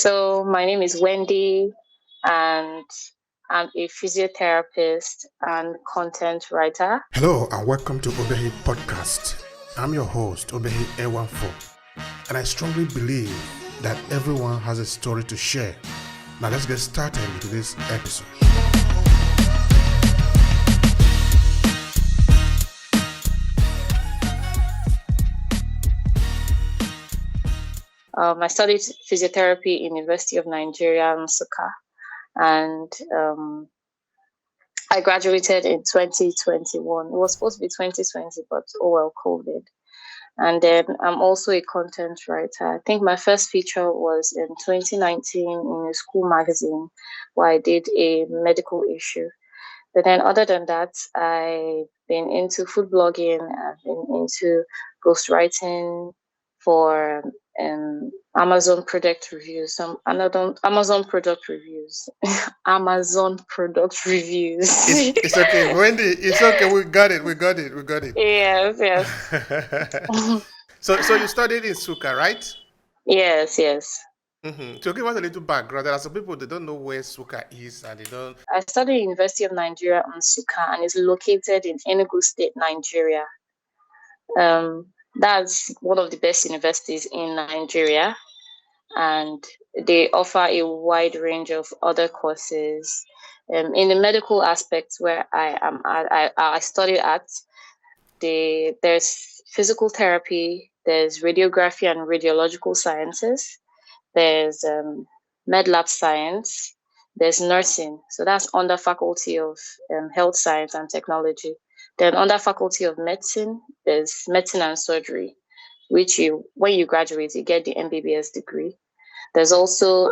So my name is Wendy, and I'm a physiotherapist and content writer. Hello and welcome to Obehi Podcast. I'm your host, Obehi Ekemezie, and I strongly believe that everyone has a story to share. Now let's get started with this episode. I studied physiotherapy in University of Nigeria, Nsukka, and I graduated in 2021. It was supposed to be 2020, but COVID. And then I'm also a content writer. I think my first feature was in 2019 in a school magazine where I did a medical issue. But then other than that, I've been into food blogging, I've been into ghostwriting for Amazon product reviews, some another Amazon product reviews. Amazon product reviews. It's okay, Wendy. It's okay. We got it. Yes. So you studied in Nsukka, right? Yes. So give us a little background. There are some people they don't know where Nsukka is, and they don't. I studied at University of Nigeria, Nsukka, and is located in Enugu State, Nigeria. That's one of the best universities in Nigeria, and they offer a wide range of other courses. In the medical aspects where I studied at, there's physical therapy, there's radiography and radiological sciences, there's med lab science, there's nursing. So that's under faculty of health science and technology. Then under faculty of medicine, there's medicine and surgery, which when you graduate, you get the MBBS degree. There's also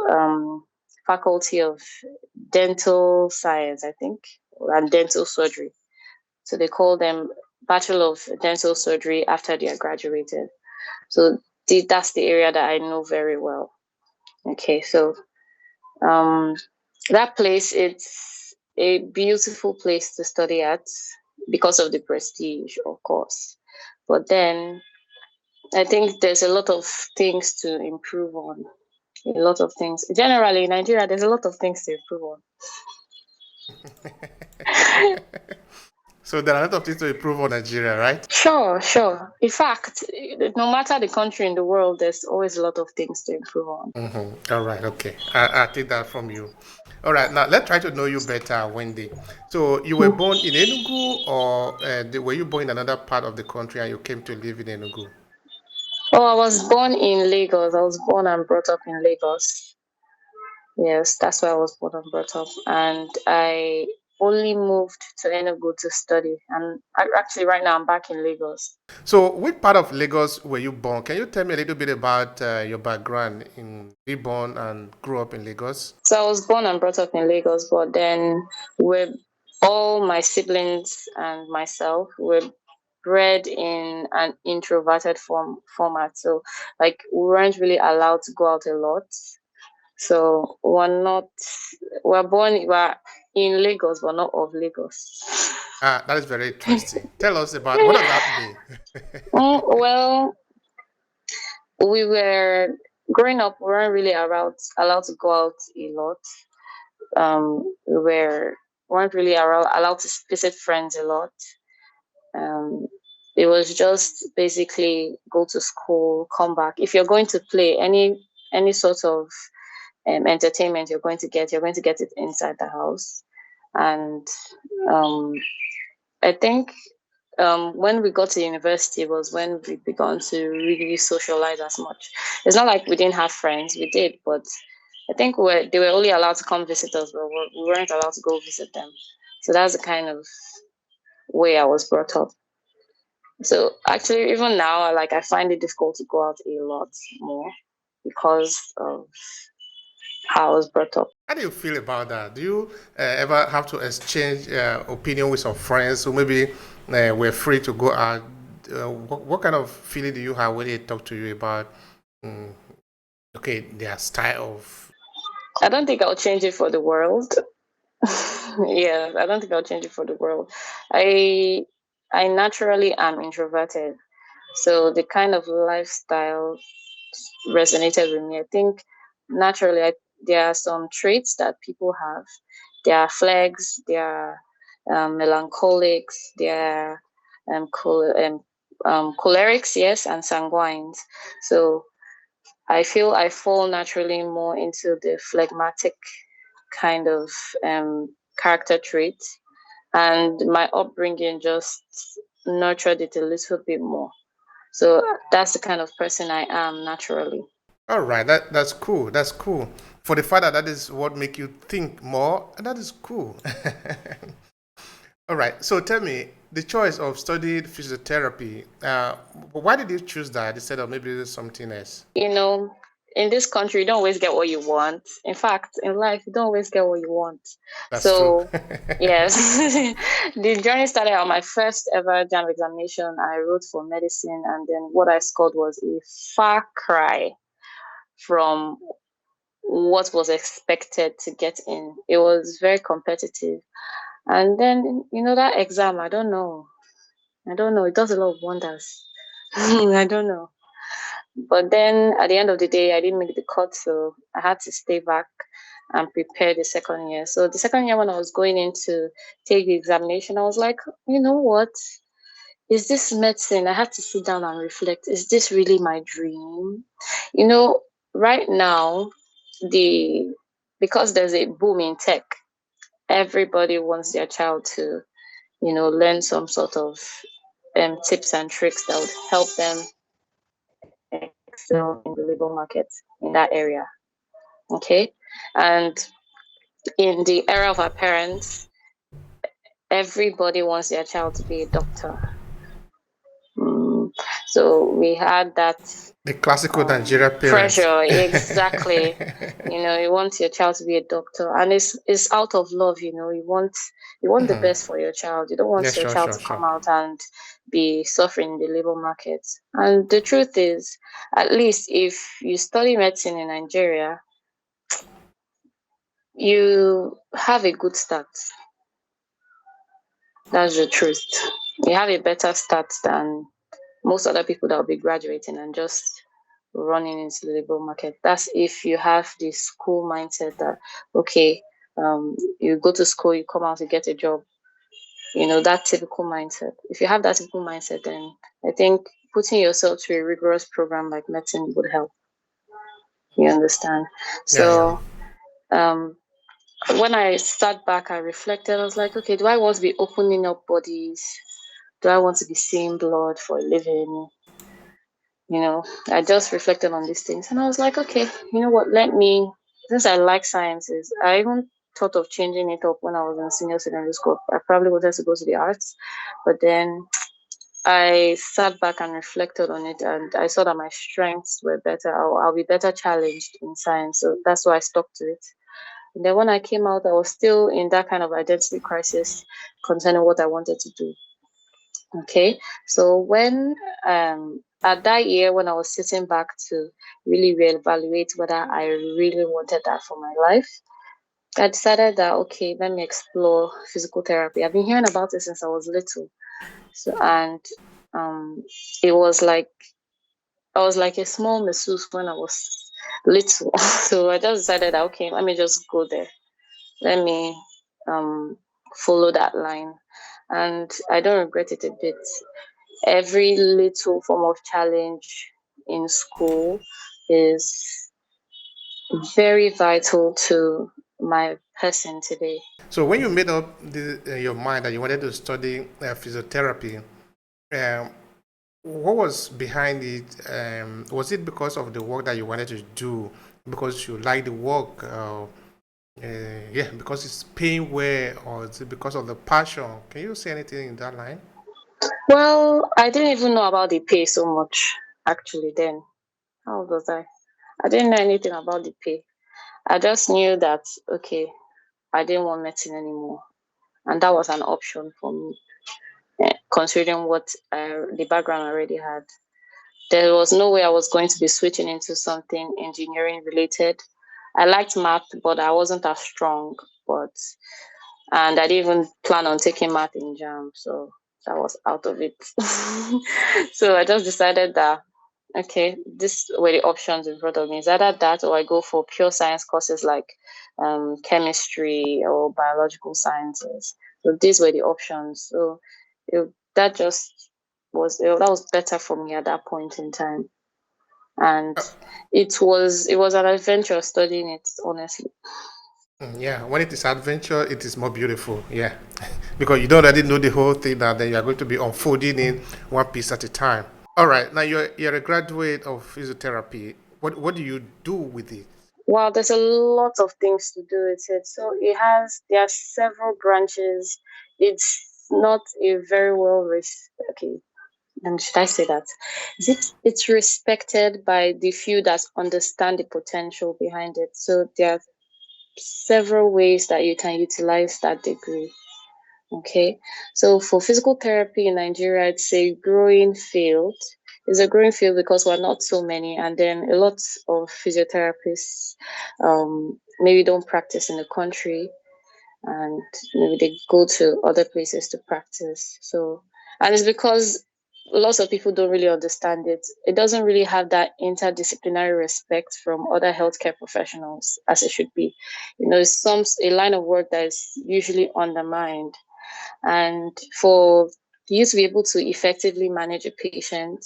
faculty of dental science, I think, and dental surgery. So they call them Bachelor of Dental Surgery after they are graduated. So that's the area that I know very well. Okay, so that place, it's a beautiful place to study at because of the prestige, of course. But then I think there's a lot of things to improve on. A lot of things. Generally, in Nigeria, there's a lot of things to improve on. So there are a lot of things to improve on Nigeria, right? Sure. In fact, no matter the country in the world, there's always a lot of things to improve on. All right, okay. I take that from you. All right, now let's try to know you better, Wendy. So you were born in Enugu, or were you born in another part of the country and you came to live in Enugu? Oh, I was born in Lagos. I was born and brought up in Lagos. Yes, that's where I was born and brought up. And I only moved to Enugu to study. And actually, right now, I'm back in Lagos. So, which part of Lagos were you born? Can you tell me a little bit about your background in being born and grew up in Lagos? So I was born and brought up in Lagos, but then all my siblings and myself were bred in an introverted format. So, like, we weren't really allowed to go out a lot. So we're in Lagos, but not of Lagos. That is very interesting. Tell us about what does that mean? Well, we were growing up. We weren't really allowed to go out a lot. Weren't really allowed to visit friends a lot. It was just basically go to school, come back. If you're going to play any sort of entertainment you're going to get it inside the house. And I think when we got to university was when we began to really socialize as much. It's not like we didn't have friends, we did, but I think they were only allowed to come visit us, but we weren't allowed to go visit them. So that's the kind of way I was brought up. So actually, even now, I find it difficult to go out a lot more because of how I was brought up. How do you feel about that? Do you ever have to exchange opinion with some friends who maybe were free to go out? What kind of feeling do you have when they talk to you about, their style of? I don't think I'll change it for the world. Yeah, I don't think I'll change it for the world. I naturally am introverted, so the kind of lifestyle resonated with me. I think naturally, there are some traits that people have. There are flags, there are melancholics, there are cholerics, yes, and sanguines. So I feel I fall naturally more into the phlegmatic kind of character trait, and my upbringing just nurtured it a little bit more. So that's the kind of person I am naturally. All right, that's cool. That's cool. For the fact that that is what make you think more, and that is cool. All right. So tell me, the choice of studying physiotherapy. Why did you choose that instead of maybe something else? You know, in this country, you don't always get what you want. In fact, in life, you don't always get what you want. That's true. So, yes, the journey started on my first ever JAMB examination. I wrote for medicine, and then what I scored was a far cry from what was expected to get in. It was very competitive. And then, that exam, I don't know. I don't know. It does a lot of wonders. I don't know. But then at the end of the day, I didn't make the cut, so I had to stay back and prepare the second year. So the second year, when I was going in to take the examination, I was like, you know what? Is this medicine? I had to sit down and reflect. Is this really my dream? Right now, the because there's a boom in tech, everybody wants their child to, learn some sort of tips and tricks that would help them excel in the labor market in that area. Okay. And in the era of our parents, everybody wants their child to be a doctor. Mm. So we had that The classical Nigeria parents. pressure. Exactly. You want your child to be a doctor, and it's out of love. You want the best for your child. You don't want Yeah, your sure, child sure, to sure. come out and be suffering in the labor market. And the truth is, at least if you study medicine in Nigeria, you have a good start. That's the truth. You have a better start than most other people that will be graduating and just running into the labor market. That's if you have the school mindset that, okay, you go to school, you come out, you get a job, that typical mindset. If you have that typical mindset, then I think putting yourself to a rigorous program like medicine would help. You understand? Yeah, yeah. So, um, when I sat back, I reflected. I was like, okay, do I want to be opening up bodies? Do I want to be seeing blood for a living? I just reflected on these things and I was like, okay, you know what? Since I like sciences, I even thought of changing it up when I was in senior secondary school. I probably wanted to go to the arts, but then I sat back and reflected on it and I saw that my strengths were better. I'll be better challenged in science. So that's why I stuck to it. And then when I came out, I was still in that kind of identity crisis concerning what I wanted to do. Okay. So when at that year when I was sitting back to really reevaluate whether I really wanted that for my life, I decided that okay, let me explore physical therapy. I've been hearing about it since I was little. So and um it was like I was like a small masseuse when I was little. So I just decided that okay, let me just go there. Let me um follow that line. And I don't regret it a bit. Every little form of challenge in school is very vital to my person today. So when you made up your mind that you wanted to study physiotherapy, um, what was behind it? Was it because of the work that you wanted to do? Because you like the work? Yeah, because it's paying well, or is it because of the passion? Can you say anything in that line? Well, I didn't even know about the pay so much actually then. How old was I? I didn't know anything about the pay. I just knew that okay, I didn't want medicine anymore. And that was an option for me, considering what the background I already had. There was no way I was going to be switching into something engineering related. I liked math, but I wasn't as strong. But and I didn't even plan on taking math in JAM, so that was out of it. So I just decided that. Okay, this were the options in front of me. Is either that or I go for pure science courses like chemistry or biological sciences. So these were the options. So that just that was better for me at that point in time, and it was an adventure studying it, honestly. Yeah, when it is adventure, it is more beautiful. Yeah, because you don't already know the whole thing that then you are going to be unfolding in one piece at a time. All right, now you're a graduate of physiotherapy. What do you do with it? Well, there's a lot of things to do with it. So there are several branches. It's not a very okay, and should I say that? It's respected by the few that understand the potential behind it. So there are several ways that you can utilize that degree. Okay. So for physical therapy in Nigeria, it's a growing field. It's a growing field because we're not so many, and then a lot of physiotherapists maybe don't practice in the country, and maybe they go to other places to practice. So, and it's because lots of people don't really understand it. It doesn't really have that interdisciplinary respect from other healthcare professionals as it should be. It's a line of work that is usually undermined, and for you to be able to effectively manage a patient,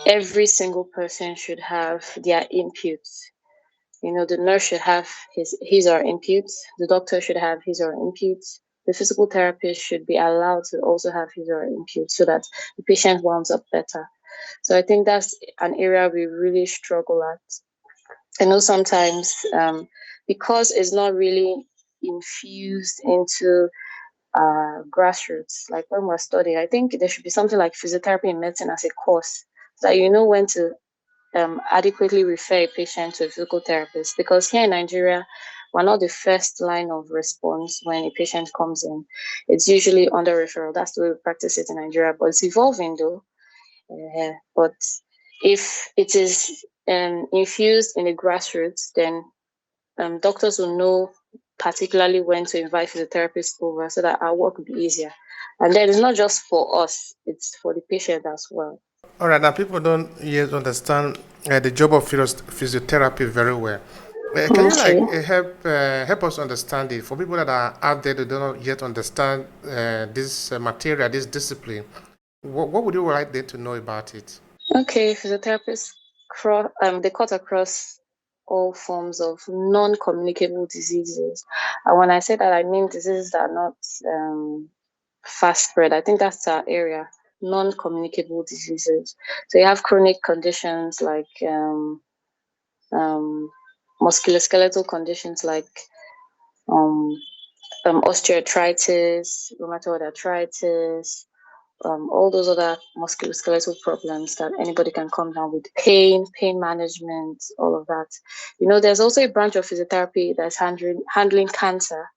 every single person should have their inputs. The nurse should have his or her inputs, the doctor should have his or her inputs, the physical therapist should be allowed to also have his or her inputs so that the patient warms up better. So I think that's an area we really struggle at. I know sometimes because it's not really infused into grassroots, like when we're studying, I think there should be something like physiotherapy in medicine as a course, so that you know when to adequately refer a patient to a physical therapist, because here in Nigeria, we're not the first line of response when a patient comes in. It's usually under referral. That's the way we practice it in Nigeria, but it's evolving though. But if it is infused in the grassroots, then doctors will know particularly when to invite physiotherapists over so that our work will be easier. And then it's not just for us, it's for the patient as well. All right, now people don't yet understand the job of physiotherapy very well. Can you Okay. help us understand it for people that are out there that don't yet understand this material, this discipline? What would you like them to know about it? Okay, physiotherapists they cut across all forms of non-communicable diseases. And when I say that, I mean diseases that are not fast spread. I think that's our area, non-communicable diseases. So you have chronic conditions like um, musculoskeletal conditions like um, osteoarthritis, rheumatoid arthritis, all those other musculoskeletal problems that anybody can come down with, pain management, all of that. There's also a branch of physiotherapy that's handling cancer.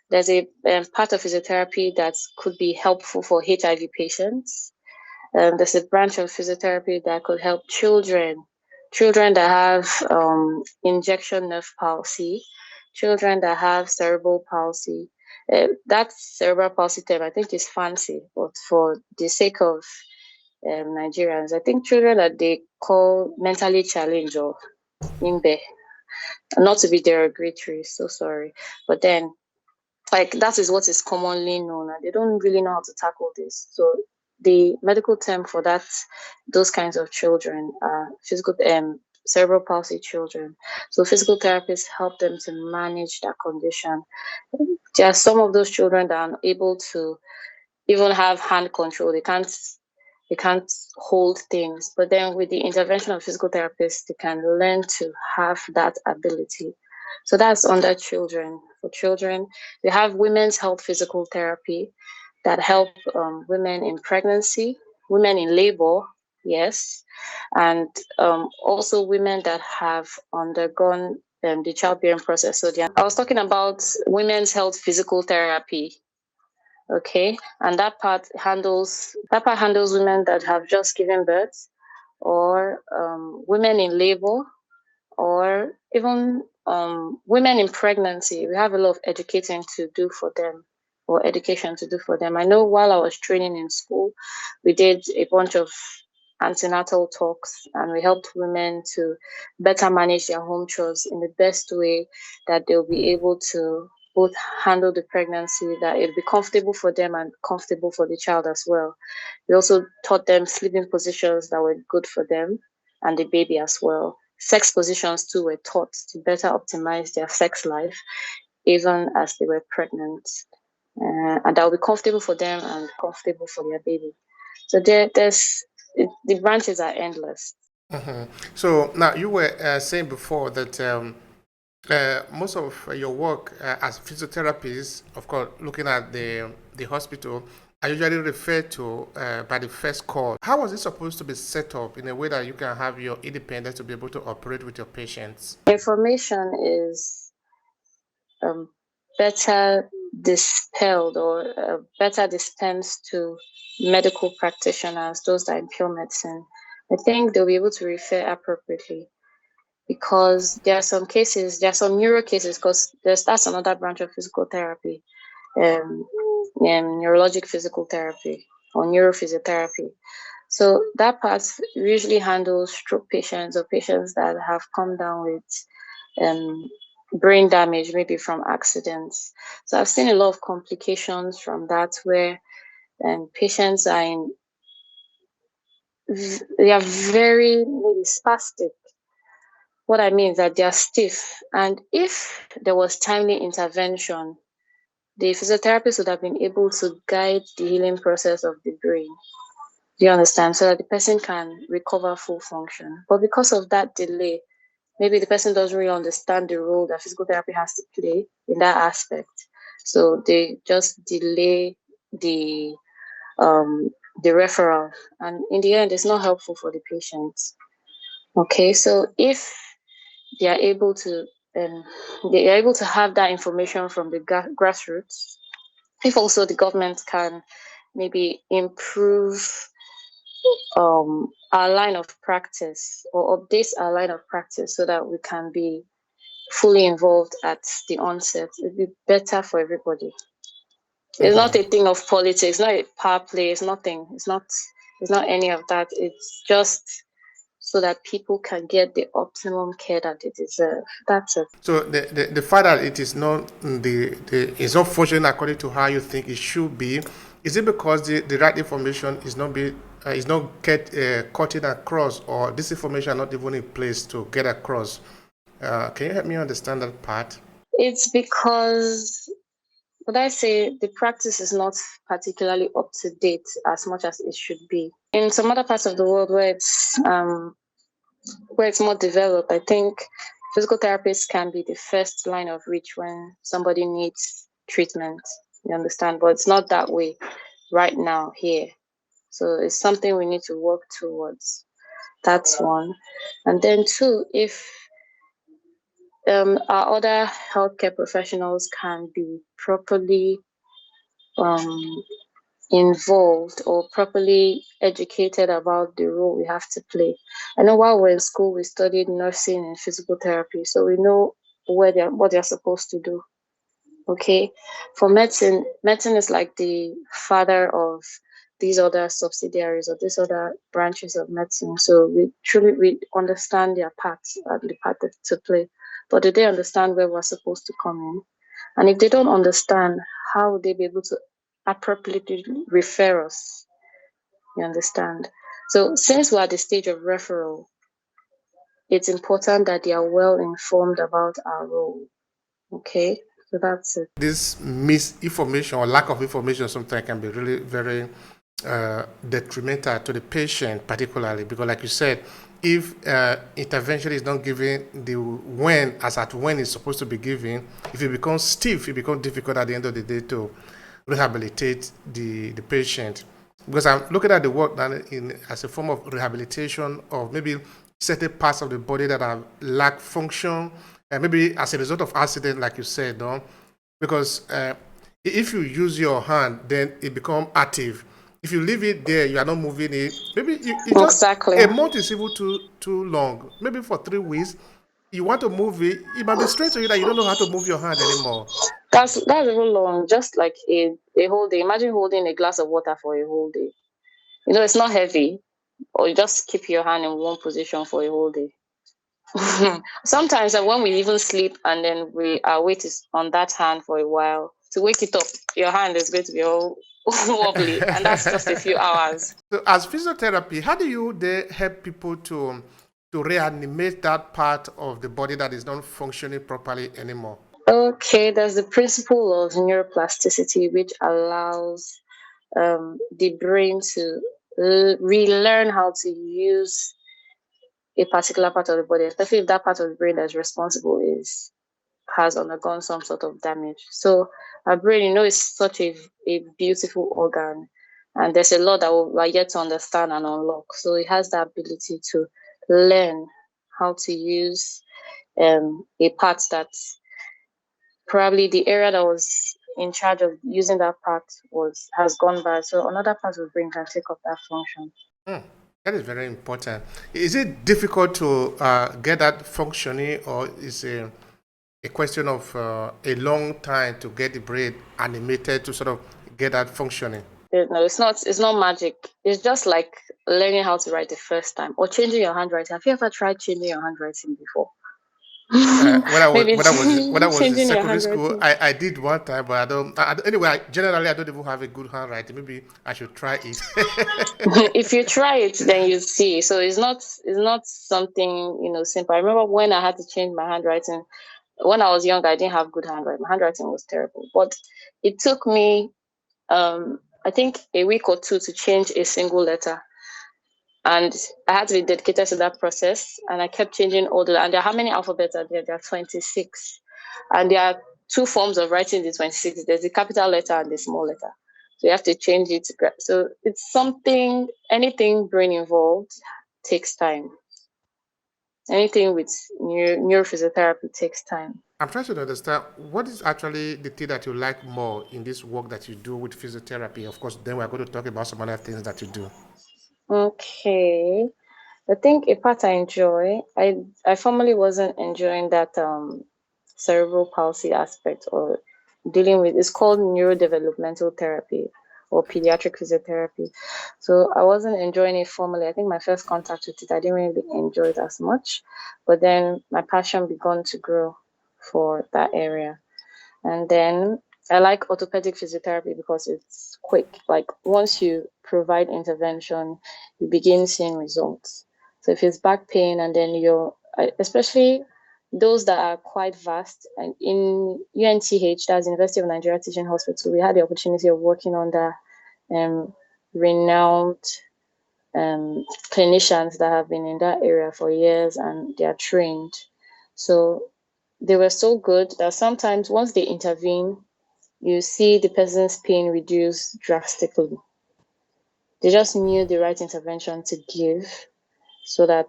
There's a part of physiotherapy that could be helpful for HIV patients. There's a branch of physiotherapy that could help children that have injection nerve palsy, children that have cerebral palsy. That cerebral palsy term, I think, is fancy, but for the sake of Nigerians, I think children that they call mentally challenged or imbe, not to be derogatory, so sorry, but then like that is what is commonly known, and they don't really know how to tackle this. So the medical term for those kinds of children are physical cerebral palsy children. So physical therapists help them to manage that condition. There are some of those children that are able to even have hand control. They can't hold things, but then with the intervention of physical therapists, they can learn to have that ability. So that's under children. For children, we have women's health physical therapy that help women in pregnancy, women in labor, yes, and also women that have undergone the childbearing process. So I was talking about women's health physical therapy. Okay, and that part handles women that have just given birth, or women in labor, or even women in pregnancy. We have a lot of educating to do for them, or education to do for them. I know while I was training in school, we did a bunch of antenatal talks, and we helped women to better manage their home chores in the best way that they'll be able to both handle the pregnancy, that it'll be comfortable for them and comfortable for the child as well. We also taught them sleeping positions that were good for them and the baby as well. Sex positions too were taught to better optimize their sex life even as they were pregnant, and that will be comfortable for them and comfortable for their baby. So the branches are endless. So now you were saying before that most of your work as physiotherapist, of course, looking at the hospital, are usually referred to by the first call. How was it supposed to be set up in a way that you can have your independence to be able to operate with your patients? Information is um, better dispelled or better dispensed to medical practitioners, those that are in pure medicine. I think they'll be able to refer appropriately, because there are some cases, there are some neuro cases, because that's another branch of physical therapy, neurologic physical therapy or neurophysiotherapy. So that part usually handles stroke patients or patients that have come down with brain damage, maybe from accidents. So I've seen a lot of complications from that, where patients are they are very maybe spastic. What I mean is that they are stiff, and if there was timely intervention, the physiotherapist would have been able to guide the healing process of the brain. Do you understand? So that the person can recover full function. But because of that delay, maybe the person doesn't really understand the role that physical therapy has to play in that aspect. So they just delay the um, the referral, and in the end, it's not helpful for the patient. Okay, so if they are able to um, they are able to have that information from the grassroots, if also the government can maybe improve our line of practice or update our line of practice so that we can be fully involved at the onset, it'd be better for everybody. It's not a thing of politics, not a power play, it's nothing. It's not any of that. It's just so that people can get the optimum care that they deserve. That's it. So the fact that it is not it's not functioning according to how you think it should be, is it because the right information is not cutting across, or this information are not even in place to get across? Can you help me understand that part? It's because, would I say, the practice is not particularly up to date as much as it should be. In some other parts of the world where it's more developed, I think physical therapists can be the first line of reach when somebody needs treatment. You understand? But it's not that way right now here. So it's something we need to work towards. That's one. And then two, if our other healthcare professionals can be properly involved or properly educated about the role we have to play. I know while we're in school, we studied nursing and physical therapy, so we know what they're supposed to do. Okay, for medicine is like the father of these other subsidiaries or these other branches of medicine. So we understand their parts and the part to play. But do they understand where we're supposed to come in? And if they don't understand, how would they be able to appropriately refer us? You understand? So since we're at the stage of referral, it's important that they are well informed about our role. Okay, so that's it. This misinformation or lack of information sometimes can be really very detrimental to the patient, particularly because, like you said, if intervention is not given the when it's supposed to be given, if it becomes stiff, it becomes difficult at the end of the day to rehabilitate the patient. Because I'm looking at the work done as a form of rehabilitation of maybe certain parts of the body that have lack function, and maybe as a result of accident, like you said, no? Because if you use your hand, then it become active. If you leave it there, you are not moving it. Maybe it just Exactly. a month is even too long. Maybe for 3 weeks, you want to move it. It might be strange to you that you don't know how to move your hand anymore. That's even long, just like a whole day. Imagine holding a glass of water for a whole day. It's not heavy. or you just keep your hand in one position for a whole day. Sometimes when we even sleep and then our weight is on that hand for a while, to wake it up, your hand is going to be all wobbly, and that's just a few hours. So, as physiotherapy, how do you help people to reanimate that part of the body that is not functioning properly anymore? Okay, there's the principle of neuroplasticity, which allows the brain to relearn how to use a particular part of the body, especially if that part of the brain that's responsible has undergone some sort of damage. So our brain, is such a beautiful organ, and there's a lot that we're yet to understand and unlock. So it has the ability to learn how to use a part that's probably the area that was in charge of using that part has gone bad. So another part of the brain can take up that function. That is very important. Is it difficult to get that functioning, or is a question of a long time to get the brain animated to sort of get that functioning? No, it's not. It's not magic. It's just like learning how to write the first time, or changing your handwriting. Have you ever tried changing your handwriting before? When I was Maybe when I was in changing your secondary school, handwriting. I did one time, but anyway, generally I don't even have a good handwriting. Maybe I should try it. If you try it, then you see. So it's not something simple. I remember when I had to change my handwriting. When I was young, I didn't have good handwriting. My handwriting was terrible. But it took me, I think, a week or two to change a single letter. And I had to be dedicated to that process. And I kept changing all and there are how many alphabets are there? There are 26. And there are two forms of writing the 26. There's the capital letter and the small letter. So you have to change it. So it's anything brain involved takes time. Anything with neurophysiotherapy takes time. I'm trying to understand what is actually the thing that you like more in this work that you do with physiotherapy. Of course, then we're going to talk about some other things that you do. Okay. I think a part I enjoy, I formerly wasn't enjoying that cerebral palsy aspect or dealing with, it's called neurodevelopmental therapy or pediatric physiotherapy. So I wasn't enjoying it formerly. I think my first contact with it, I didn't really enjoy it as much. But then my passion began to grow for that area. And then I like orthopedic physiotherapy because it's quick. Like once you provide intervention, you begin seeing results. So if it's back pain and then especially those that are quite vast, and in UNTH, that's University of Nigeria Teaching Hospital, we had the opportunity of working under renowned clinicians that have been in that area for years and they are trained. So they were so good that sometimes once they intervene, you see the person's pain reduce drastically. They just knew the right intervention to give so that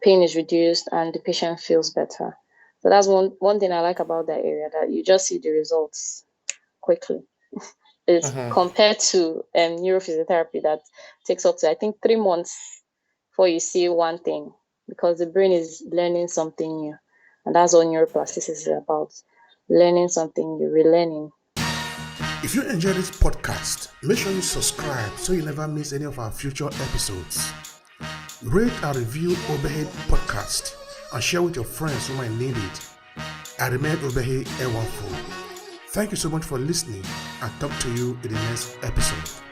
pain is reduced and the patient feels better. So that's one thing I like about that area, that you just see the results quickly. It's compared to neurophysiotherapy that takes up to, I think, 3 months before you see one thing, because the brain is learning something new. And that's what neuroplasticity is about. Learning something new, relearning. If you enjoy this podcast, make sure you subscribe so you never miss any of our future episodes. Rate and review Obehi Podcast and share with your friends who might need it. I remain Obehi Ewanfo. Thank you so much for listening and talk to you in the next episode.